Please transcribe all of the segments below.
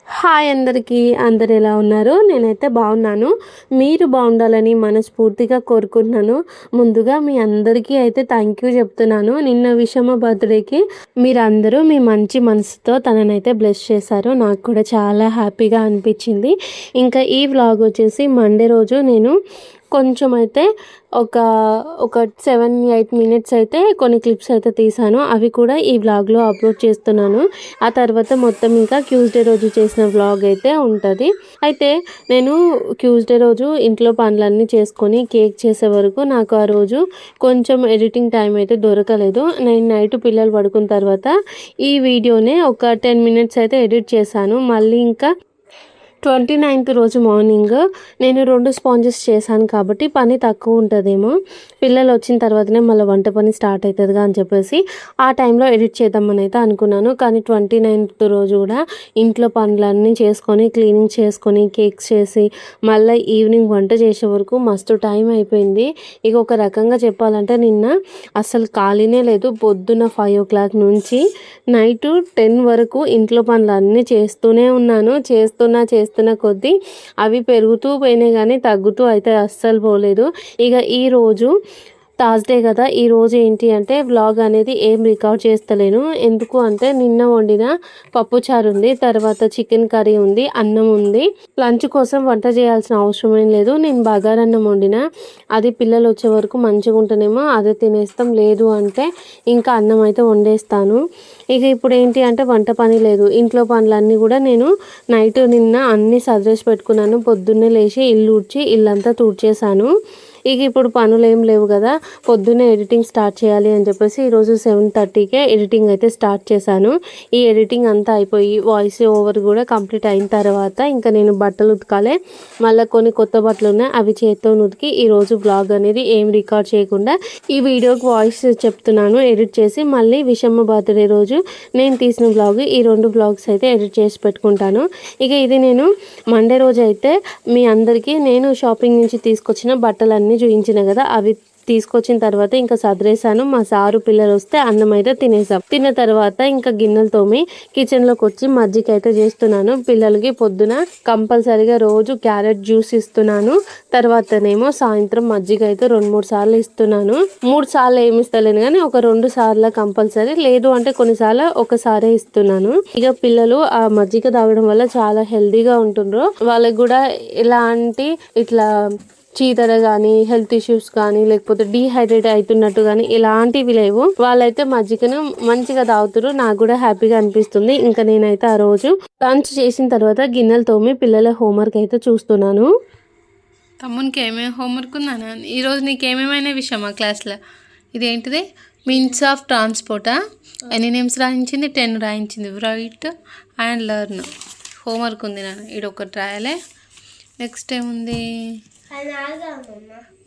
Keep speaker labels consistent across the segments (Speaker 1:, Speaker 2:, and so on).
Speaker 1: Hi అందరికీ, అందరు ఎలా ఉన్నారు? నేనైతే బాగున్నాను. మీరు బాగుండాలని మనస్ఫూర్తిగా కోరుకుంటున్నాను. ముందుగా మీ అందరికీ అయితే థ్యాంక్ యూ చెప్తున్నాను. నిన్న విషమ బర్త్డేకి మీరందరూ మీ మంచి మనసుతో తననైతే బ్లెస్ చేశారు. నాకు కూడా చాలా హ్యాపీగా అనిపించింది. ఇంకా ఈ వ్లాగ్ వచ్చేసి మండే రోజు నేను కొంచెం అయితే ఒక ఒక 7-8 మినిట్స్ అయితే కొన్ని క్లిప్స్ అయితే తీసాను. అవి కూడా ఈ వ్లాగ్లో అప్లోడ్ చేస్తున్నాను. ఆ తర్వాత మొత్తం ఇంకా ట్యూస్డే రోజు చేసిన వ్లాగ్ అయితే ఉంటుంది. అయితే నేను ట్యూస్డే రోజు ఇంట్లో పనులన్నీ చేసుకొని కేక్ చేసే వరకు నాకు ఆ రోజు కొంచెం ఎడిటింగ్ టైం అయితే దొరకలేదు. నేను నైట్ పిల్లలు పడుకున్న తర్వాత ఈ వీడియోనే ఒక 10 మినిట్స్ అయితే ఎడిట్ చేశాను. మళ్ళీ ఇంకా 29th రోజు మార్నింగ్ నేను 2 స్పాంజెస్ చేశాను కాబట్టి పని తక్కువ ఉంటుందేమో, పిల్లలు వచ్చిన తర్వాతనే మళ్ళీ వంట పని స్టార్ట్ అవుతుందిగా అని చెప్పేసి ఆ టైంలో ఎడిట్ చేద్దామని అయితే అనుకున్నాను. కానీ 29th రోజు కూడా ఇంట్లో పనులన్నీ చేసుకొని క్లీనింగ్ చేసుకొని కేక్స్ చేసి మళ్ళీ ఈవినింగ్ వంట చేసే వరకు మస్తు టైం అయిపోయింది. ఇక ఒక రకంగా చెప్పాలంటే నిన్న అసలు ఖాళీనే లేదు. పొద్దున్న 5 o'clock నుంచి నైట్ 10 వరకు ఇంట్లో పనులన్నీ చేస్తూనే ఉన్నాను. చేస్తున్న కొద్దీ అవి పెరుగుతూ పోయినాయి కానీ తగ్గుతూ అయితే అస్సలు పోలేదు. ఇక ఈరోజు థర్స్డే కదా, ఈరోజు ఏంటి అంటే వ్లాగ్ అనేది ఏం రికార్డ్ చేస్తలేను. ఎందుకు అంటే నిన్న వండిన పప్పుచారు ఉంది, తర్వాత చికెన్ కర్రీ ఉంది, అన్నం ఉంది. లంచ్ కోసం వంట చేయాల్సిన అవసరం ఏం లేదు. నేను బగారన్నం వండిన, అది పిల్లలు వచ్చే వరకు మంచిగా ఉంటేనేమో అదే తినేస్తాం, లేదు అంటే ఇంకా అన్నం అయితే వండేస్తాను. ఇక ఇప్పుడు ఏంటి అంటే వంట పని లేదు. ఇంట్లో పనులన్నీ కూడా నేను నైట్ నిన్న అన్నీ సర్దేసి పెట్టుకున్నాను. పొద్దున్నే లేచి ఇల్లు ఊడ్చి ఇల్లంతా తుడిచేసాను. ఇక ఇప్పుడు పనులు ఏం లేవు కదా, పొద్దున్నే ఎడిటింగ్ స్టార్ట్ చేయాలి అని చెప్పేసి ఈరోజు 7:30కే ఎడిటింగ్ అయితే స్టార్ట్ చేశాను. ఈ ఎడిటింగ్ అంతా అయిపోయి వాయిస్ ఓవర్ కూడా కంప్లీట్ అయిన తర్వాత ఇంకా నేను బట్టలు ఉతకాలి. మళ్ళీ కొన్ని కొత్త బట్టలు ఉన్నాయి, అవి చేత్తో ఉతికి ఈరోజు బ్లాగ్ అనేది ఏం రికార్డ్ చేయకుండా ఈ వీడియోకి వాయిస్ చెప్తున్నాను ఎడిట్ చేసి. మళ్ళీ విషమ్మ బర్త్డే రోజు నేను తీసిన బ్లాగ్, ఈ 2 బ్లాగ్స్ అయితే ఎడిట్ చేసి పెట్టుకుంటాను. ఇక ఇది నేను మండే రోజు అయితే మీ అందరికీ నేను షాపింగ్ నుంచి తీసుకొచ్చిన బట్టలన్నీ చూపించిన కదా, అవి తీసుకొచ్చిన తర్వాత ఇంకా సదిరేసాను. మా సారు పిల్లలు వస్తే అన్నం అయితే తినేసాం. తిన్న తర్వాత ఇంకా గిన్నెలు తోమి కిచెన్లోకి వచ్చి మజ్జిగ అయితే చేస్తున్నాను. పిల్లలకి పొద్దున కంపల్సరీగా రోజు క్యారెట్ జ్యూస్ ఇస్తున్నాను. తర్వాతనేమో సాయంత్రం మజ్జిగ అయితే 2-3 సార్లు ఇస్తున్నాను. 3 సార్లు ఏమి ఇస్తలేను కానీ ఒక 2 సార్లు కంపల్సరీ, లేదు అంటే కొన్నిసార్లు ఒకసారే ఇస్తున్నాను. ఇక పిల్లలు ఆ మజ్జిగ తాగడం వల్ల చాలా హెల్తీగా ఉంటుండ్రు. వాళ్ళకి కూడా ఎలాంటి ఇట్లా చీదర కానీ హెల్త్ ఇష్యూస్ కానీ లేకపోతే డీహైడ్రేట్ అవుతున్నట్టు కానీ ఇలాంటివి లేవు. వాళ్ళైతే మజ్జిగను మంచిగా తాగుతారు. నాకు కూడా హ్యాపీగా అనిపిస్తుంది. ఇంకా నేనైతే ఆ రోజు లంచ్ చేసిన తర్వాత గిన్నెలు తోమి పిల్లల హోంవర్క్ అయితే చూస్తున్నాను.
Speaker 2: తమ్మునికి ఏమేమి హోంవర్క్ ఉందా ఈరోజు? నీకు ఏమేమైనా విషయమా క్లాస్లో? ఇదేంటిది? మీన్స్ ఆఫ్ ట్రాన్స్పోర్టా? ఎన్ని నేమ్స్ రాయించింది? 10 రాయించింది. రైట్ అండ్ లెర్న్ హోంవర్క్ ఉంది నాన్న. ఒకటి రాయాలి. నెక్స్ట్ ఏముంది?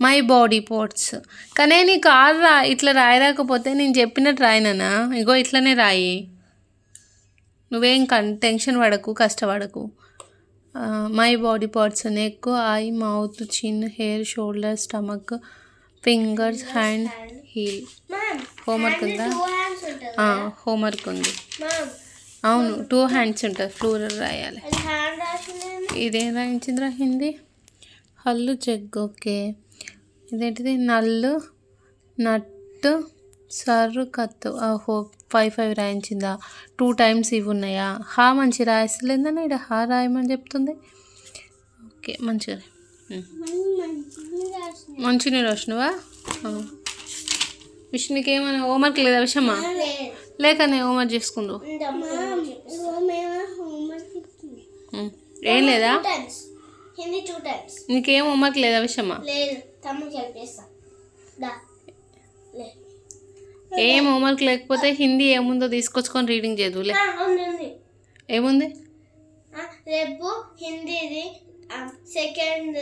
Speaker 2: My body parts. కానీ నీకు ఆరా ఇట్లా రాయరాకపోతే నేను చెప్పినట్టు రాయనా? ఇగో ఇట్లనే రాయి, నువ్వేం టెన్షన్ పడకు, కష్టపడకు. My body parts: neck, eye, mouth, chin, hair, shoulder, stomach, fingers, hand, heel. Homework ఉందా? హోంవర్క్ ఉంది. అవును, 2 హ్యాండ్స్ ఉంటుంది, ఫ్లూరల్ రాయాలి. ఇదేం రాయించిందిరా? హిందీ హల్లు చెక్. ఓకే. ఇదేంటిది? నల్లు, నట్టు, సర్రు, కత్తు. ఓహో, 5 రాయించిందా? 2 times ఇవి ఉన్నాయా? హా మంచి రాయలేదని ఇక్కడ హా రాయమని చెప్తుంది. ఓకే, మంచిగా మంచిగా రాసినవా? విష్ణుకి ఏమైనా హోంవర్క్ లేదా విషయమా? లేకనే హోంవర్క్ చేసుకుందు. ఏం లేదా? నీకేం హోంవర్క్ లేదా విషయమా? ఏం హోంవర్క్ లేకపోతే హిందీ ఏముందో తీసుకొచ్చుకొని రీడింగ్ చేయదులే. ఏముంది?
Speaker 3: రేపు హిందీది సెకండ్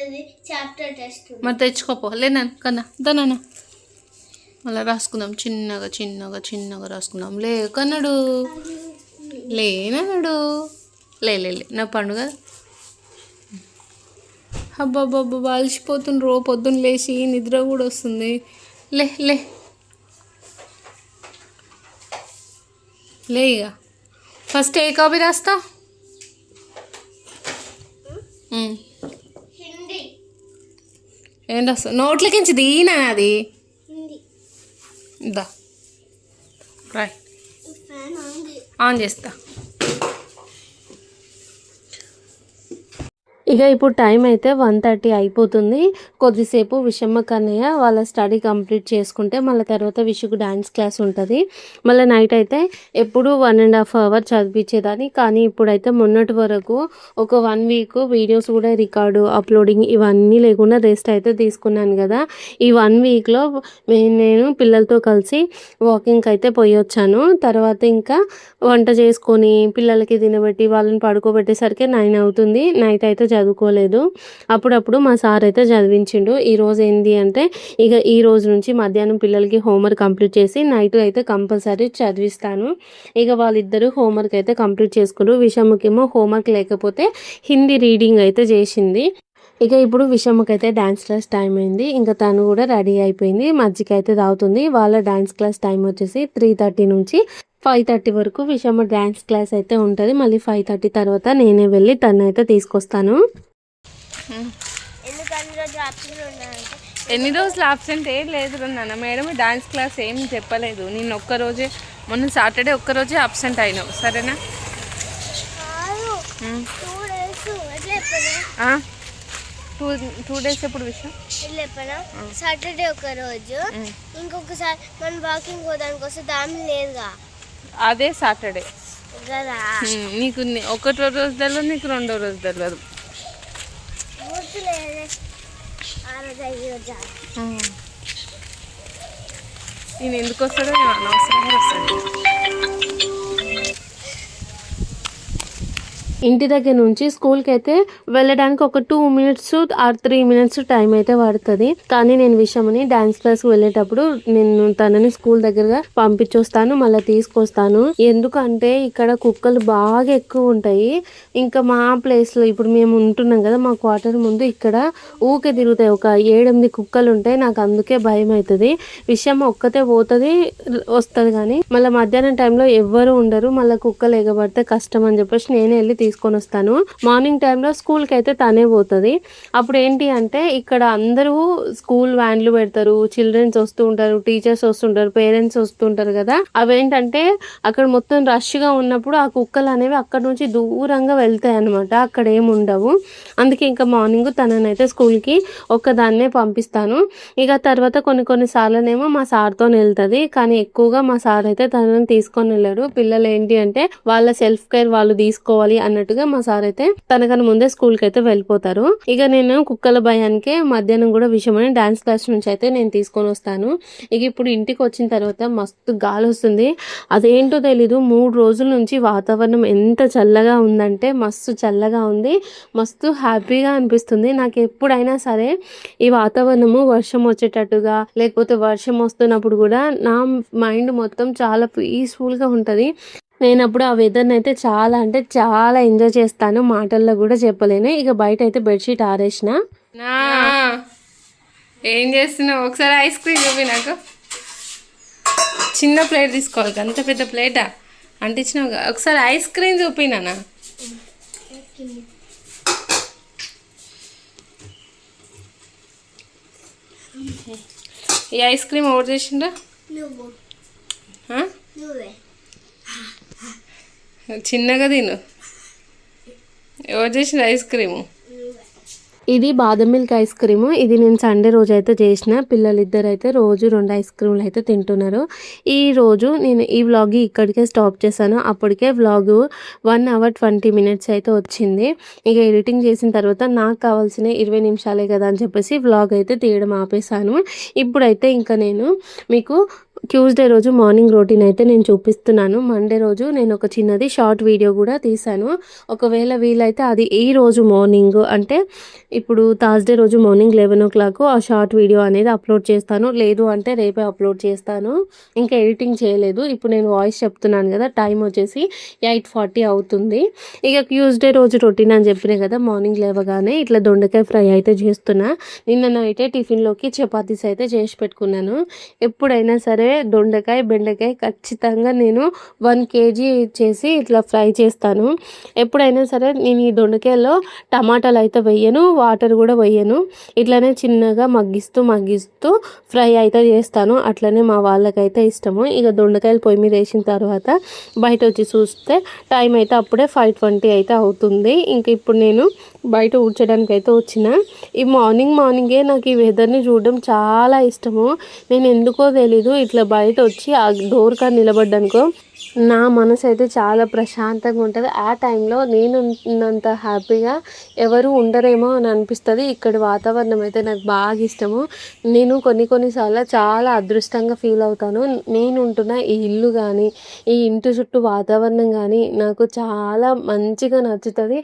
Speaker 3: చాప్టర్ టెస్ట్.
Speaker 2: మరి తెచ్చుకోపో. లేనా కన్నా దానా మళ్ళీ రాసుకుందాం. చిన్నగా చిన్నగా చిన్నగా రాసుకుందాం. లే కన్నాడు, లేనన్నాడు. లే నా పండుగ. అబ్బాబ్బాబ్బా అలసిపోతుండ్రు. పొద్దున్న లేచి నిద్ర కూడా వస్తుంది. లే ఇక ఫస్ట్ ఏ కాపీ రాస్తా?
Speaker 3: హిందీ
Speaker 2: ఏంటి వస్తుంది నోట్లకించి దీనా అది
Speaker 3: హిందీ
Speaker 2: దా రాయ్
Speaker 3: ఫ్యాన్ ఉంది
Speaker 2: ఆన్ చేస్తా.
Speaker 1: ఇక ఇప్పుడు టైం అయితే 1:30 అయిపోతుంది. కొద్దిసేపు విషమ్మ కన్నయ్య వాళ్ళ స్టడీ కంప్లీట్ చేసుకుంటే మళ్ళీ తర్వాత విషుకు డ్యాన్స్ క్లాస్ ఉంటుంది. మళ్ళీ నైట్ అయితే ఎప్పుడు 1.5 అవర్ చదివించేదాన్ని. కానీ ఇప్పుడైతే మొన్నటి వరకు ఒక 1 వీక్ వీడియోస్ కూడా రికార్డు అప్లోడింగ్ ఇవన్నీ లేకుండా రెస్ట్ అయితే తీసుకున్నాను కదా. ఈ 1 వీక్లో నేను పిల్లలతో కలిసి వాకింగ్కి అయితే పోయి వచ్చాను. తర్వాత ఇంకా వంట చేసుకొని పిల్లలకి తినబెట్టి వాళ్ళని పడుకోబెట్టేసరికి 9 అవుతుంది. నైట్ అయితే చదువుకోలేదు. అప్పుడప్పుడు మా సార్ అయితే చదివించిండు. ఈరోజు ఏంది అంటే ఇక ఈ రోజు నుంచి మధ్యాహ్నం పిల్లలకి హోంవర్క్ కంప్లీట్ చేసి నైట్ అయితే కంపల్సరీ చదివిస్తాను. ఇక వాళ్ళిద్దరూ హోంవర్క్ అయితే కంప్లీట్ చేసుకున్నారు. విషముకేమో హోంవర్క్ లేకపోతే హిందీ రీడింగ్ అయితే చేసింది. ఇక ఇప్పుడు విషమ్మకి అయితే డ్యాన్స్ క్లాస్ టైం అయింది. ఇంకా తను కూడా రెడీ అయిపోయింది. మజ్జిగ అయితే తాగుతుంది. వాళ్ళ డ్యాన్స్ క్లాస్ టైం వచ్చేసి 3:30 నుంచి 5:30 వరకు విషమ్మ డ్యాన్స్ క్లాస్ అయితే ఉంటుంది. మళ్ళీ 5:30 తర్వాత నేనే వెళ్ళి తను అయితే తీసుకొస్తాను.
Speaker 3: ఎందుకంటే రోజు ఆప్షన్ ఉన్నాయంటే
Speaker 2: ఎన్ని రోజులు ఆబ్సెంట్ ఏం లేదు నాన్న. మేడం డాన్స్ క్లాస్ ఏం చెప్పలేదు. నేను ఒక్కరోజే మొన్న సాటర్డే ఒక్కరోజే అబ్సెంట్ అయినావు సరేనా.
Speaker 3: కాదు 2 డేస్ ఎట్లా చెప్పనా
Speaker 2: 2 డేస్ ఎప్పుడు విషయం
Speaker 3: ఎట్లా చెప్పనా సాటర్డే ఒక రోజు ఇంకొకసారి మనం వాకింగ్ పోదానికి వస్తే దాని లేదుగా
Speaker 2: అదే సాటర్డే
Speaker 3: కదా
Speaker 2: నీకు ఒకటో రోజు తెలియదు నీకు రెండో రోజు తెలియదు.
Speaker 3: గుర్తులేదే ఆ రోజు ఈ రోజు
Speaker 2: నేను ఎందుకు వస్తాడో అనవసరంగా వస్తాడు.
Speaker 1: ఇంటి దగ్గర నుంచి స్కూల్కి అయితే వెళ్ళడానికి ఒక 2 మినిట్స్ ఆర్ 3 మినిట్స్ టైం అయితే పడుతుంది. కానీ నేను విషయమని డ్యాన్స్ క్లాస్కి వెళ్ళేటప్పుడు నేను తనని స్కూల్ దగ్గరగా పంపించొస్తాను, మళ్ళీ తీసుకొస్తాను. ఎందుకంటే ఇక్కడ కుక్కలు బాగా ఎక్కువ ఉంటాయి. ఇంకా మా ప్లేస్లో ఇప్పుడు మేము ఉంటున్నాం కదా, మా క్వార్టర్ ముందు ఇక్కడ ఊకే తిరుగుతాయి. ఒక 7-8 కుక్కలు ఉంటాయి. నాకు అందుకే భయం అవుతుంది. విషయం ఒక్కతే పోతుంది వస్తుంది, కానీ మళ్ళీ మధ్యాహ్నం టైంలో ఎవ్వరు ఉండరు. మళ్ళీ కుక్కలు ఎగబడితే కష్టం అని చెప్పేసి నేనే వెళ్ళి తీసుకొని వస్తాను. మార్నింగ్ టైంలో స్కూల్కి అయితే తనే పోతుంది. అప్పుడు ఏంటి అంటే ఇక్కడ అందరూ స్కూల్ వ్యాన్లు పెడతారు, చిల్డ్రన్స్ వస్తూ ఉంటారు, టీచర్స్ వస్తుంటారు, పేరెంట్స్ వస్తుంటారు కదా. అవేంటంటే అక్కడ మొత్తం రష్గా ఉన్నప్పుడు ఆ కుక్కలు అనేవి అక్కడ నుంచి దూరంగా వెళ్తాయి అనమాట. అక్కడ ఏమి ఉండవు. అందుకే ఇంకా మార్నింగ్ తననైతే స్కూల్కి ఒక్కదాన్నే పంపిస్తాను. ఇక తర్వాత కొన్ని సార్లనేమో మా సార్తో వెళ్తుంది. కానీ ఎక్కువగా మా సార్ అయితే తనని తీసుకొని వెళ్ళాడు. పిల్లలు ఏంటి అంటే వాళ్ళ సెల్ఫ్ కేర్ వాళ్ళు తీసుకోవాలి అన్నట్టుగా మా సార్ అయితే తనకన్నా ముందే స్కూల్కి అయితే వెళ్ళిపోతారు. ఇక నేను కుక్కల భయానికే మధ్యాహ్నం కూడా విషయమని డాన్స్ క్లాస్ నుంచి అయితే నేను తీసుకొని వస్తాను. ఇక ఇప్పుడు ఇంటికి వచ్చిన తర్వాత మస్తు గాలి వస్తుంది. అదేంటో తెలీదు, 3 రోజుల నుంచి వాతావరణం ఎంత చల్లగా ఉందంటే మస్తు చల్లగా ఉంది. మస్తు హ్యాపీగా అనిపిస్తుంది. నాకు ఎప్పుడైనా సరే ఈ వాతావరణము వర్షం వచ్చేటట్టుగా లేకపోతే వర్షం వస్తున్నప్పుడు కూడా నా మైండ్ మొత్తం చాలా పీస్ఫుల్గా ఉంటుంది. నేను అప్పుడు ఆ వెదర్ని అయితే చాలా అంటే చాలా ఎంజాయ్ చేస్తాను. మాటల్లో కూడా చెప్పలేను. ఇక బయట అయితే బెడ్షీట్ ఆరేసిన.
Speaker 2: ఏం చేస్తున్నావు? ఒకసారి ఐస్ క్రీమ్ చూపి నాకు. చిన్న ప్లేట్ తీసుకోవాలి, అంత పెద్ద ప్లేటా అంటించినావు. ఒకసారి ఐస్ క్రీమ్ చూపినా. ఈ ఐస్ క్రీమ్ ఎవరు చేసిండ్రా?
Speaker 3: నువ్వే
Speaker 2: చిన్నగా తిను. ఎవరు చేసిన ఐస్ క్రీము?
Speaker 1: ఇది బాదం మిల్క్ ఐస్ క్రీము. ఇది నేను సండే రోజు అయితే చేసిన. పిల్లలిద్దరు అయితే రోజు 2 ఐస్ క్రీమ్లు అయితే తింటున్నారు. ఈ రోజు నేను ఈ వ్లాగ్ ఇక్కడికే స్టాప్ చేశాను. అప్పటికే వ్లాగ్ 1 hour 20 minutes అయితే వచ్చింది. ఇక ఎడిటింగ్ చేసిన తర్వాత నాకు కావాల్సిన 20 నిమిషాలే కదా అని చెప్పేసి వ్లాగ్ అయితే తీయడం ఆపేశాను. ఇప్పుడైతే ఇంకా నేను మీకు ట్యూస్డే రోజు మార్నింగ్ రొటీన్ అయితే నేను చూపిస్తున్నాను. మండే రోజు నేను ఒక చిన్నది షార్ట్ వీడియో కూడా తీశాను. ఒకవేళ వీలైతే అది ఈ రోజు మార్నింగ్ అంటే ఇప్పుడు థర్స్డే రోజు మార్నింగ్ 11 o'clock ఆ షార్ట్ వీడియో అనేది అప్లోడ్ చేస్తాను. లేదు అంటే రేపే అప్లోడ్ చేస్తాను. ఇంకా ఎడిటింగ్ చేయలేదు. ఇప్పుడు నేను వాయిస్ చెప్తున్నాను కదా, టైం వచ్చేసి 8:40 అవుతుంది. ఇక ట్యూస్డే రోజు రొటీన్ అని చెప్పినా కదా, మార్నింగ్ లేవగానే ఇట్లా దొండకాయ ఫ్రై అయితే చేస్తున్నా. నిన్న నైటే టిఫిన్లోకి చపాతీస్ అయితే చేసి పెట్టుకున్నాను. ఎప్పుడైనా సరే దొండకాయ బెండకాయ ఖచ్చితంగా నేను 1 కేజీ చేసి ఇట్లా ఫ్రై చేస్తాను. ఎప్పుడైనా సరే నేను ఈ దొండకాయలో టమాటాలు అయితే వేయను, వాటర్ కూడా వేయను. ఇట్లానే చిన్నగా మగ్గిస్తూ ఫ్రై అయితే చేస్తాను. అట్లనే మా వాళ్ళకైతే ఇష్టము. ఇక దొండకాయలు పొయ్యి మీద వేసిన తర్వాత బయట వచ్చి చూస్తే టైం అయితే అప్పుడే 5:20 అయితే అవుతుంది. ఇంక ఇప్పుడు నేను బయట ఊడ్చడానికి అయితే వచ్చిన. ఈ మార్నింగే నాకు ఈ వెదర్ని చూడడం చాలా ఇష్టము. నేను ఎందుకో తెలీదు ఇట్లా బయట వచ్చి ఆ డోర్ కాడ నిలబడ్డానుకో నా మనసు అయితే చాలా ప్రశాంతంగా ఉంటుంది. ఆ టైంలో నేను ఉన్నంత హ్యాపీగా ఎవరు ఉండరేమో అని అనిపిస్తుంది. ఇక్కడ వాతావరణం అయితే నాకు బాగా ఇష్టము. నేను కొన్నిసార్లు చాలా అదృష్టంగా ఫీల్ అవుతాను. నేను ఉంటున్న ఈ ఇల్లు కానీ ఈ ఇంటి చుట్టూ వాతావరణం కానీ నాకు చాలా మంచిగా నచ్చుతుంది.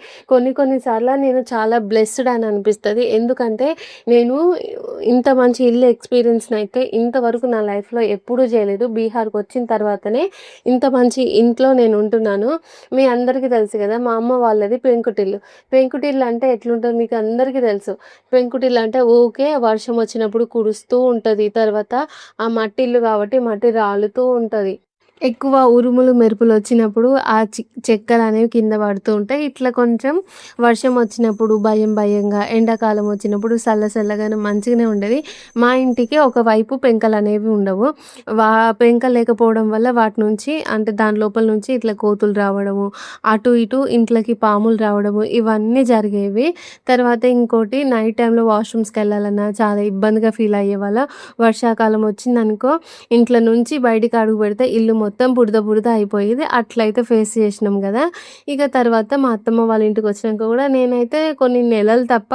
Speaker 1: కొన్నిసార్లు నేను చాలా బ్లెస్డ్ అని అనిపిస్తుంది. ఎందుకంటే నేను ఇంత మంచి ఇల్లు ఎక్స్పీరియన్స్ని అయితే ఇంతవరకు నా లైఫ్లో ఎప్పుడూ చేయలేదు. బీహార్కి వచ్చిన తర్వాతనే ఇంత మంచి ఇంట్లో నేను ఉంటున్నాను. మీ అందరికీ తెలుసు కదా, మా అమ్మ వాళ్ళది పెంకుటిల్లు అంటే ఎట్లుంటుంది మీకు అందరికీ తెలుసు. పెంకుటిల్లు అంటే ఊకే వర్షం వచ్చినప్పుడు కురుస్తూ ఉంటుంది. తర్వాత ఆ మట్టి ఇల్లు కాబట్టి మట్టి రాలుతూ ఉంటుంది. ఎక్కువ ఉరుములు మెరుపులు వచ్చినప్పుడు ఆ చెక్కలు అనేవి కింద పడుతూ ఉంటాయి. ఇట్లా కొంచెం వర్షం వచ్చినప్పుడు భయంగా, ఎండాకాలం వచ్చినప్పుడు చల్లగానే మంచిగానే ఉండేది. మా ఇంటికి ఒకవైపు పెంకలు అనేవి ఉండవు. పెంకలు లేకపోవడం వల్ల వాటి నుంచి అంటే దాని లోపల నుంచి ఇట్లా కోతులు రావడము, అటు ఇటు ఇంట్లోకి పాములు రావడము ఇవన్నీ జరిగేవి. తర్వాత ఇంకోటి నైట్ టైంలో వాష్రూమ్స్కి వెళ్ళాలన్నా చాలా ఇబ్బందిగా ఫీల్ అయ్యేవాళ్ళ. వర్షాకాలం వచ్చిందనుకో ఇంట్లో నుంచి బయటికి అడుగు పెడితే ఇల్లు మొత్తం బురద అయిపోయేది. అట్లయితే ఫేస్ చేసినాం కదా. ఇక తర్వాత మా అత్తమ్మ వాళ్ళ ఇంటికి వచ్చినాక కూడా నేనైతే కొన్ని నెలలు తప్ప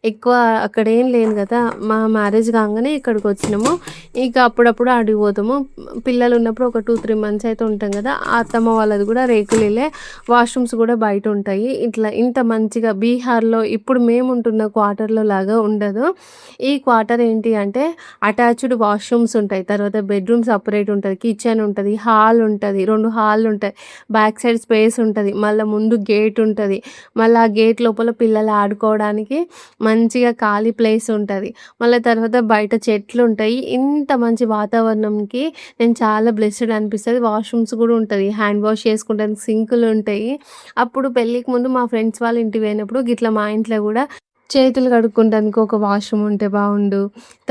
Speaker 1: ఎక్కువ అక్కడ ఏం లేను కదా. మా మ్యారేజ్ కాగానే ఇక్కడికి వచ్చినాము. ఇక అప్పుడప్పుడు అడిగిపోతాము. పిల్లలు ఉన్నప్పుడు ఒక 2-3 మంత్స్ అయితే ఉంటాం కదా. ఆ అత్తమ్మ వాళ్ళది కూడా రేకులిల్లే, వాష్రూమ్స్ కూడా బయట ఉంటాయి. ఇట్లా ఇంత మంచిగా బీహార్లో ఇప్పుడు మేము ఉంటున్న క్వార్టర్లో లాగా ఉండదు. ఈ క్వార్టర్ ఏంటి అంటే అటాచ్డ్ వాష్రూమ్స్ ఉంటాయి, తర్వాత బెడ్రూమ్ సపరేట్ ఉంటుంది, కిచెన్ ఉంటుంది, హాల్ ఉంటుంది, 2 హాళ్ళు ఉంటాయి, బ్యాక్ సైడ్ స్పేస్ ఉంటుంది, మళ్ళీ ముందు గేట్ ఉంటుంది, మళ్ళీ ఆ గేట్ లోపల పిల్లలు ఆడుకోవడానికి మంచిగా ఖాళీ ప్లేస్ ఉంటుంది, మళ్ళీ తర్వాత బయట చెట్లు ఉంటాయి. ఇంత మంచి వాతావరణంకి నేను చాలా బ్లెస్డ్ అనిపిస్తుంది. వాష్రూమ్స్ కూడా ఉంటుంది, హ్యాండ్ వాష్ చేసుకుంటానికి సింకులు ఉంటాయి. అప్పుడు పెళ్ళికి ముందు మా ఫ్రెండ్స్ వాళ్ళ ఇంటికి పోయినప్పుడు గిట్లా మా ఇంట్లో కూడా చేతులు కడుక్కోవడానికి ఒక వాష్రూమ్ ఉంటే బాగుండు,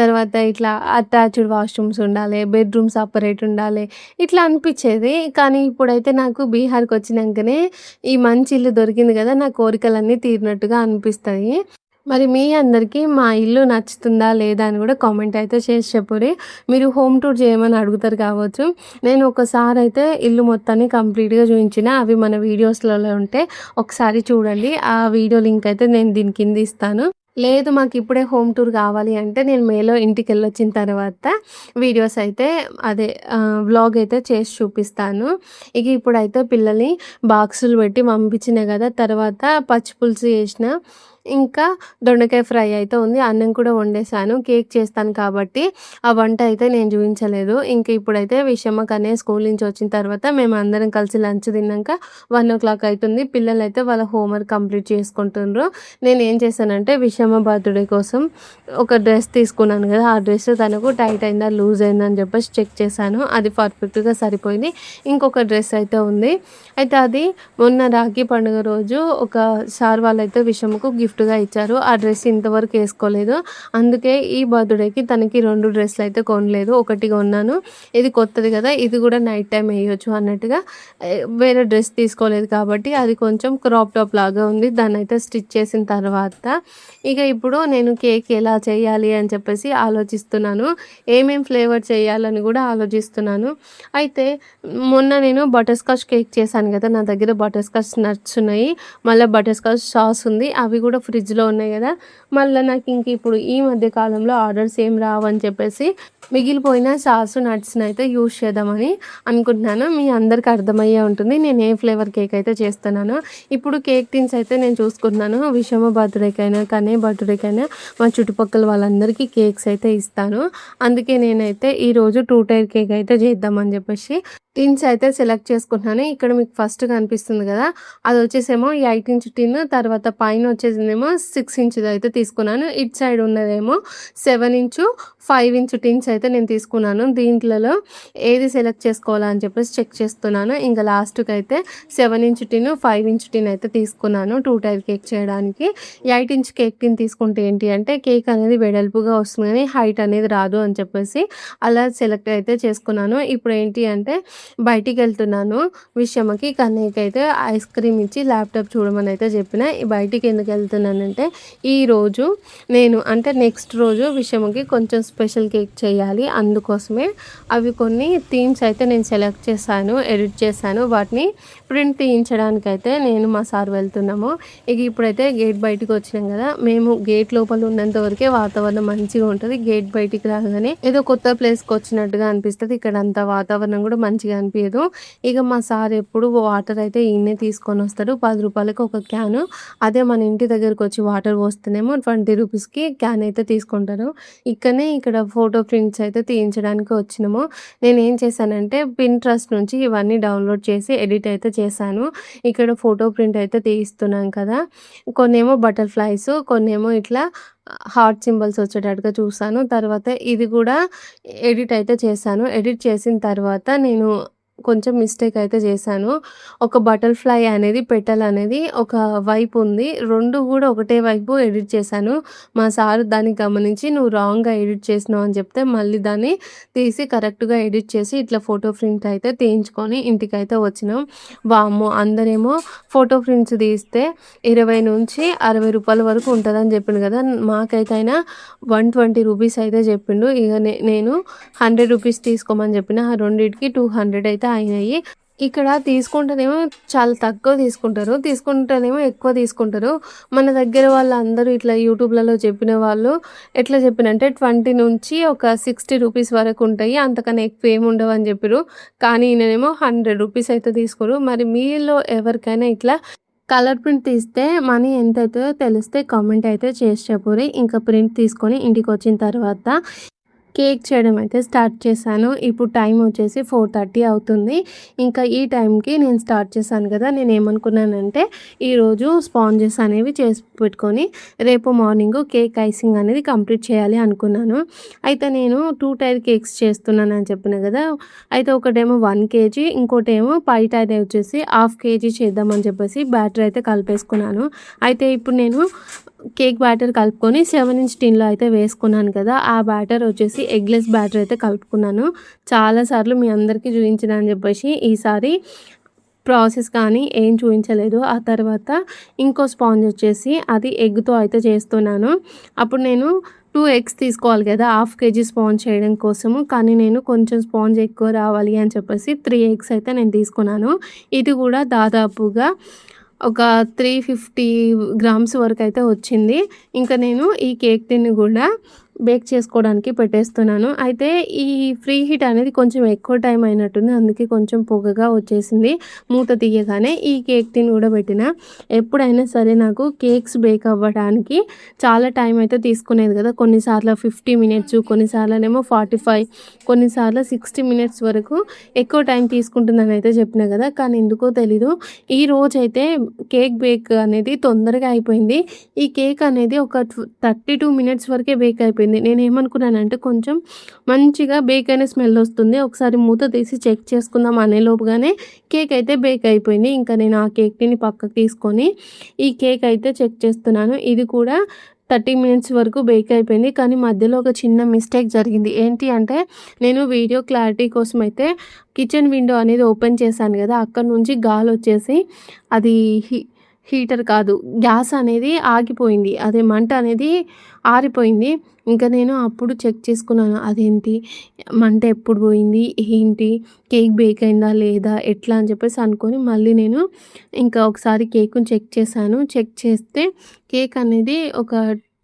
Speaker 1: తర్వాత ఇట్లా అటాచ్డ్ వాష్రూమ్స్ ఉండాలి, బెడ్రూమ్ సపరేట్ ఉండాలి, ఇట్లా అనిపించేది. కానీ ఇప్పుడైతే నాకు బీహార్కి వచ్చినాకనే ఈ మంచి ఇల్లు దొరికింది కదా, నా కోరికలన్నీ తీరినట్టుగా అనిపిస్తాయి. మరి మీ అందరికీ మా ఇల్లు నచ్చుతుందా లేదా అని కూడా కామెంట్ అయితే చేసి చెప్పురి. మీరు హోమ్ టూర్ చేయమని అడుగుతారు కావచ్చు. నేను ఒకసారి అయితే ఇల్లు మొత్తాన్ని కంప్లీట్గా చూపించిన, అవి మన వీడియోస్లలో ఉంటే ఒకసారి చూడండి. ఆ వీడియో లింక్ అయితే నేను దీని కింద ఇస్తాను. లేదు మాకు ఇప్పుడే హోమ్ టూర్ కావాలి అంటే నేను మేలో ఇంటికి వెళ్ళొచ్చిన తర్వాత వీడియోస్ అయితే వ్లాగ్ అయితే చేసి చూపిస్తాను. ఇక ఇప్పుడైతే పిల్లల్ని బాక్సులు పెట్టి పంపించిన కదా, తర్వాత పచ్చి పులుసు చేసిన, ఇంకా దొండకాయ ఫ్రై అయితే ఉంది, అన్నం కూడా వండేసాను. కేక్ చేస్తాను కాబట్టి ఆ వంట అయితే నేను చూపించలేదు. ఇంక ఇప్పుడైతే విషమ్మకనే స్కూల్ నుంచి వచ్చిన తర్వాత మేము అందరం కలిసి లంచ్ తిన్నాక 1 o'clock అవుతుంది. పిల్లలు అయితే వాళ్ళ హోంవర్క్ కంప్లీట్ చేసుకుంటున్నారు. నేను ఏం చేశానంటే విషమ్మ బర్త్డే కోసం ఒక డ్రెస్ తీసుకున్నాను కదా, ఆ డ్రెస్ తనకు టైట్ అయిందా లూజ్ అయిందా అని చెప్పేసి చెక్ చేశాను. అది పర్ఫెక్ట్గా సరిపోయింది. ఇంకొక డ్రెస్ అయితే ఉంది. అయితే అది మొన్న రాఖీ పండుగ రోజు ఒక సార్ వాళ్ళైతే విషమ్మకు గిఫ్ట్గా ఇచ్చారు. ఆ డ్రెస్ ఇంతవరకు వేసుకోలేదు. అందుకే ఈ బర్త్డేకి తనకి 2 డ్రెస్సులు అయితే కొనలేదు, ఒకటి కొన్నాను. ఇది కొత్తది కదా, ఇది కూడా నైట్ టైం వేయొచ్చు అన్నట్టుగా వేరే డ్రెస్ తీసుకోలేదు కాబట్టి అది కొంచెం క్రాప్ టాప్ లాగా ఉంది. దాన్ని అయితే స్టిచ్ చేసిన తర్వాత ఇక ఇప్పుడు నేను కేక్ ఎలా చేయాలి అని చెప్పేసి ఆలోచిస్తున్నాను. ఏమేం ఫ్లేవర్ చేయాలని కూడా ఆలోచిస్తున్నాను. అయితే మొన్న నేను బటర్ స్కాచ్ కేక్ చేశాను కదా, నా దగ్గర బటర్ స్కాచ్ నట్స్ ఉన్నాయి, మళ్ళీ బటర్ స్కాచ్ సాస్ ఉంది, అవి కూడా ఫ్రిడ్జ్లో ఉన్నాయి కదా. మళ్ళీ నాకు ఇంక ఇప్పుడు ఈ మధ్య కాలంలో ఆర్డర్స్ ఏం రావని చెప్పేసి మిగిలిపోయిన సాసు నట్స్ని అయితే యూజ్ చేద్దామని అనుకుంటున్నాను. మీ అందరికి అర్థమయ్యే ఉంటుంది నేను ఏ ఫ్లేవర్ కేక్ అయితే చేస్తున్నాను. ఇప్పుడు కేక్ టిన్స్ అయితే నేను చూసుకుంటున్నాను. విషమ బర్త్డేకి అయినా కానీ బర్త్డేకైనా మా చుట్టుపక్కల వాళ్ళందరికీ కేక్స్ అయితే ఇస్తాను. అందుకే నేనైతే ఈరోజు 2 టైర్ కేక్ అయితే చేద్దామని చెప్పేసి టిన్స్ అయితే సెలెక్ట్ చేసుకుంటున్నాను. ఇక్కడ మీకు ఫస్ట్ కనిపిస్తుంది కదా, అది వచ్చేసేమో 8 ఇంచ్ టిన్, తర్వాత పైన వచ్చేసిందేమో 6 ఇంచ్ది అయితే తీసుకున్నాను. ఇటు సైడ్ ఉన్నదేమో 7 ఇంచు 5 ఇంచ్ టిన్స్ అయితే నేను తీసుకున్నాను. దీంట్లలో ఏది సెలెక్ట్ చేసుకోవాలా అని చెప్పేసి చెక్ చేస్తున్నాను. ఇంకా లాస్ట్కి అయితే 7 ఇంచ్ టిన్ 5 ఇంచ్ టిన్ అయితే తీసుకున్నాను 2 టైర్ కేక్ చేయడానికి. 8 ఇంచ్ కేక్ టిన్ తీసుకుంటే ఏంటి అంటే కేక్ అనేది వెడల్పుగా వస్తుంది కానీ హైట్ అనేది రాదు అని చెప్పేసి అలా సెలెక్ట్ అయితే చేసుకున్నాను. ఇప్పుడు ఏంటి అంటే బయటికి వెళ్తున్నాను విషయమకి. కన్నయ్యకి అయితే ఐస్ క్రీమ్ ఇచ్చి ల్యాప్టాప్ చూడమని అయితే చెప్పిన. బయటికి ఎందుకు వెళ్తున్నానంటే ఈరోజు నేను అంటే నెక్స్ట్ రోజు విషయమకి కొంచెం స్పెషల్ కేక్ చేయాలి. అందుకోసమే అవి కొన్ని థీమ్స్ అయితే నేను సెలెక్ట్ చేశాను, ఎడిట్ చేశాను. వాటిని ప్రింట్ తీయించడానికి అయితే నేను మా సార్ వెళ్తున్నాము. ఇక ఇప్పుడైతే గేట్ బయటికి వచ్చినాం కదా, మేము గేట్ లోపల ఉన్నంత వరకే వాతావరణం మంచిగా ఉంటుంది. గేట్ బయటికి రాగానే ఏదో కొత్త ప్లేస్కి వచ్చినట్టుగా అనిపిస్తుంది. ఇక్కడ అంత వాతావరణం కూడా మంచిగా అనిపించదు. ఇక మా సార్ ఎప్పుడు వాటర్ అయితే ఈయనే తీసుకొని వస్తాడు. 10 రూపాయలకి ఒక క్యాను. అదే మన ఇంటి దగ్గరకు వచ్చి వాటర్ పోస్తేనేమో 20 రూపీస్కి క్యాన్ అయితే తీసుకుంటారు. ఇక్కడ ఫోటో ప్రింట్స్ అయితే తీయించడానికి వచ్చినాము. నేను ఏం చేశానంటే Pinterest నుంచి ఇవన్నీ డౌన్లోడ్ చేసి ఎడిట్ అయితే చేశాను. ఇక్కడ ఫోటో ప్రింట్ అయితే తీయిస్తున్నాం కదా, కొన్నేమో బటర్ఫ్లైస్, కొన్నేమో ఇట్లా హార్ట్ సింబల్స్ వచ్చేటట్టుగా చూసాను. తర్వాత ఇది కూడా ఎడిట్ అయితే చేశాను. ఎడిట్ చేసిన తర్వాత నేను కొంచెం మిస్టేక్ అయితే చేశాను. ఒక బటర్ఫ్లై అనేది పెటల్ అనేది ఒక వైపు ఉంది, 2 కూడా ఒకటే వైపు ఎడిట్ చేశాను. మా సార్ దాన్ని గమనించి నువ్వు రాంగ్గా ఎడిట్ చేసినావు అని చెప్తే మళ్ళీ దాన్ని తీసి కరెక్ట్గా ఎడిట్ చేసి ఇట్లా ఫోటో ప్రింట్ అయితే తీయించుకొని ఇంటికి అయితే వచ్చినాం. వామ్మో, అందరేమో ఫోటో ప్రింట్స్ తీస్తే 20 నుంచి 60 రూపాయల వరకు ఉంటుందని చెప్పిండు కదా, మాకైతే అయినా 120 రూపీస్ అయితే చెప్పిండు. ఇక నేను 100 రూపీస్ తీసుకోమని చెప్పిన. ఆ రెండింటికి 200 అయితే అయినాయి. ఇక్కడ తీసుకుంటేనేమో చాలా తక్కువ తీసుకుంటారు, తీసుకుంటేనేమో ఎక్కువ తీసుకుంటారు. మన దగ్గర వాళ్ళందరూ ఇట్లా యూట్యూబ్లలో చెప్పిన వాళ్ళు ఎట్లా చెప్పినంటే 20 నుంచి ఒక 60 రూపీస్ వరకు ఉంటాయి, అంతకన్నా ఎక్కువ ఏమి ఉండవు అని చెప్పారు. కానీ ఈయనేమో 100 రూపీస్ అయితే తీసుకోరు. మరి మీలో ఎవరికైనా ఇట్లా కలర్ ప్రింట్ తీస్తే మనీ ఎంత అవుతుందో తెలిస్తే కామెంట్ అయితే చేసి చెప్పుర్రి. ఇంకా ప్రింట్ తీసుకొని ఇంటికి వచ్చిన తర్వాత కేక్ చేయడం అయితే స్టార్ట్ చేశాను. ఇప్పుడు టైం వచ్చేసి 4:30 అవుతుంది. ఇంకా ఈ టైంకి నేను స్టార్ట్ చేశాను కదా, నేను ఏమనుకున్నానంటే ఈరోజు స్పాంజెస్ అనేవి చేసి పెట్టుకొని రేపు మార్నింగ్ కేక్ ఐసింగ్ అనేది కంప్లీట్ చేయాలి అనుకున్నాను. అయితే నేను 2 టైర్ కేక్స్ చేస్తున్నాను అని చెప్పిన కదా, అయితే ఒకటేమో 1 kg, ఇంకోటేమో పై టైర్ వచ్చేసి 1/2 kg చేద్దామని చెప్పేసి బ్యాటర్ అయితే కలిపేసుకున్నాను. అయితే ఇప్పుడు నేను కేక్ బ్యాటర్ కలుపుకొని 7 ఇంచ్ టిన్లో అయితే వేసుకున్నాను కదా, ఆ బ్యాటర్ వచ్చేసి ఎగ్లెస్ బ్యాటర్ అయితే కలుపుకున్నాను. చాలాసార్లు మీ అందరికీ చూపించిన అని చెప్పేసి ఈసారి ప్రాసెస్ కానీ ఏం చూపించలేదు. ఆ తర్వాత ఇంకో స్పాంజ్ వచ్చేసి అది ఎగ్తో అయితే చేస్తున్నాను. అప్పుడు నేను 2 eggs తీసుకోవాలి కదా 1/2 kg స్పాంజ్ చేయడం కోసము, కానీ నేను కొంచెం స్పాంజ్ ఎక్కువ రావాలి అని చెప్పేసి 3 eggs అయితే నేను తీసుకున్నాను. ఇది కూడా దాదాపుగా ఒక 350 గ్రామ్స్ వరకు అయితే వచ్చింది. ఇంకా నేను ఈ కేక్ టిన్ని కూడా బేక్ చేసుకోవడానికి పెట్టేస్తున్నాను. అయితే ఈ ఫ్రీ హీట్ అనేది కొంచెం ఎక్కువ టైం అయినట్టుంది, అందుకే కొంచెం పొగగా వచ్చేసింది మూత తీయగానే. ఈ కేక్ టిన్ కూడా పెట్టిన. ఎప్పుడైనా సరే నాకు కేక్స్ బేక్ అవ్వడానికి చాలా టైం అయితే తీసుకునేది కదా, కొన్నిసార్లు 50 మినిట్స్, కొన్నిసార్లునేమో 45, కొన్నిసార్లు 60 మినిట్స్ వరకు ఎక్కువ టైం తీసుకుంటుందని అయితే చెప్పిన కదా. కానీ ఎందుకో తెలీదు ఈ రోజైతే కేక్ బేక్ అనేది తొందరగా అయిపోయింది. ఈ కేక్ అనేది ఒక 32 మినిట్స్ వరకే బేక్ అయిపోయింది. నేను ఏమనుకున్నానంటే కొంచెం మంచిగా బేక్ అయిన స్మెల్ వస్తుంది, ఒకసారి మూత తీసి చెక్ చేసుకుందాం అనే లోపుగానే కేక్ అయితే బేక్ అయిపోయింది. ఇంకా నేను ఆ కేక్ని పక్కకు తీసుకొని ఈ కేక్ అయితే చెక్ చేస్తున్నాను. ఇది కూడా 30 మినిట్స్ వరకు బేక్ అయిపోయింది. కానీ మధ్యలో ఒక చిన్న మిస్టేక్ జరిగింది. ఏంటి అంటే నేను వీడియో క్లారిటీ కోసం అయితే కిచెన్ విండో అనేది ఓపెన్ చేశాను కదా, అక్కడ నుంచి గాలి వచ్చేసి అది హీటర్ కాదు, గ్యాస్ అనేది ఆగిపోయింది, అదే మంట అనేది ఆరిపోయింది. ఇంకా నేను అప్పుడు చెక్ చేసుకున్నాను, అదేంటి మంట ఎప్పుడు పోయింది, ఏంటి కేక్ బేక్ అయిందా లేదా ఎట్లా అని చెప్పేసి అనుకొని మళ్ళీ నేను ఇంకా ఒకసారి కేక్ని చెక్ చేశాను. చెక్ చేస్తే కేక్ అనేది ఒక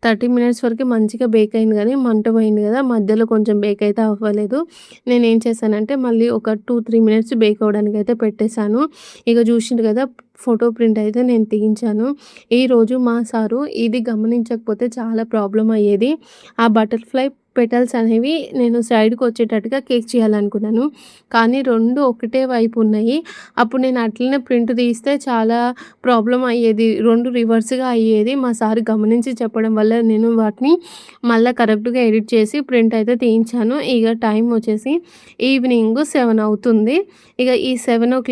Speaker 1: 30 మినిట్స్ వరకు మంచిగా బేక్ అయింది, కానీ మంట పోయింది కదా, మధ్యలో కొంచెం బేక్ అయితే అవ్వలేదు. నేనేం చేశానంటే మళ్ళీ ఒక 2-3 మినిట్స్ బేక్ అవ్వడానికి అయితే పెట్టేశాను. ఇక చూసిండు కదా ఫోటో ప్రింట్ అయితే నేను తీయించాను. ఈరోజు మా సారు ఇది గమనించకపోతే చాలా ప్రాబ్లమ్ అయ్యేది. ఆ బటర్‌ఫ్లై పెటల్స్ అనేవి నేను సైడ్‌కి వచ్చేటట్టుగా కేక్ చేయాలనుకున్నాను. కానీ 2 ఒకటే వైపు ఉన్నాయి. అప్పుడు నేను అట్లనే ప్రింట్ తీస్తే చాలా ప్రాబ్లమ్ అయ్యేది. 2 రివర్స్‌గా అయ్యేది. మా సార్ గమనించి చెప్పడం వల్ల నేను వాటిని మళ్ళా కరెక్ట్‌గా ఎడిట్ చేసి ప్రింట్ అయితే తీయించాను. ఇక టైం వచ్చేసి ఈవినింగ్ 7 అవుతుంది. ఇక ఈ 7:00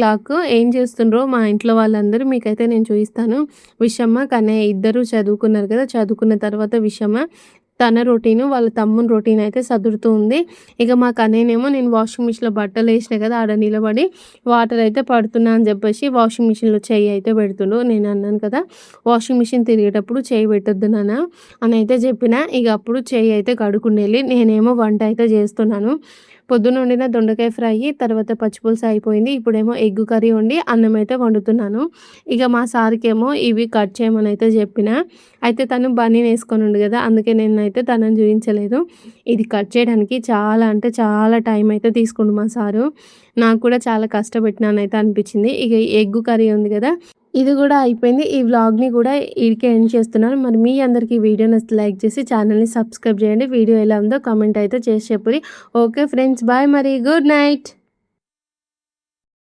Speaker 1: ఏం చేస్తుండ్రో మా ఇంట్లో వాళ్ళందరూ మీకైతే నేను చూపిస్తాను. విషమ్మ, కన్నయ్య ఇద్దరు చదువుకున్నారు కదా! చదువుకున్న తర్వాత విషమ్మ తన రొటీను, వాళ్ళ తమ్ముని రొటీన్ అయితే సదురుతూ ఉంది. ఇక మా కన్నయ్యనేమో నేను వాషింగ్ మిషన్‌లో బట్టలు వేసినా కదా! ఆడ నిలబడి వాటర్ అయితే పడుతున్నా అని చెప్పేసి వాషింగ్ మిషన్‌లో చెయ్యి అయితే పెడుతుండు. నేను అన్నాను కదా! వాషింగ్ మిషన్ తిరిగేటప్పుడు చెయ్యి పెట్టొద్దు నాన్న అని అయితే చెప్పిన. ఇక అప్పుడు చెయ్యి అయితే కడుక్కుండెళ్ళి నేనేమో వంట అయితే చేస్తున్నాను. పొద్దున వండిన దొండకాయ ఫ్రై, తర్వాత పచ్చిపులుసు అయిపోయింది. ఇప్పుడేమో ఎగ్ కర్రీ వండి అన్నం అయితే వండుతున్నాను. ఇక మా సార్‌కేమో ఇవి కట్ చేయమని అయితే చెప్పిన. అయితే తను బనీన్ వేసుకొనుండు కదా! అందుకే నేనైతే తనని చూయించలేదు. ఇది కట్ చేయడానికి చాలా అంటే చాలా టైం అయితే తీసుకుండు మా సారు. నాకు కూడా చాలా కష్టపెట్టినానైతే అనిపించింది. ఇక ఎగ్ కర్రీ ఉంది కదా! ఇది కూడా అయిపోయింది. ఈ వ్లాగ్‌ని కూడా ఈడికే ఎండ్ చేస్తున్నాను. మరి మీ అందరికీ ఈ వీడియో నచ్చితే లైక్ చేసి ఛానల్‌ని సబ్స్క్రైబ్ చేయండి. వీడియో ఎలా ఉందో కామెంట్ అయితే చేసి చెప్పుర్రి. ఓకే ఫ్రెండ్స్, బాయ్ మరి. Good night.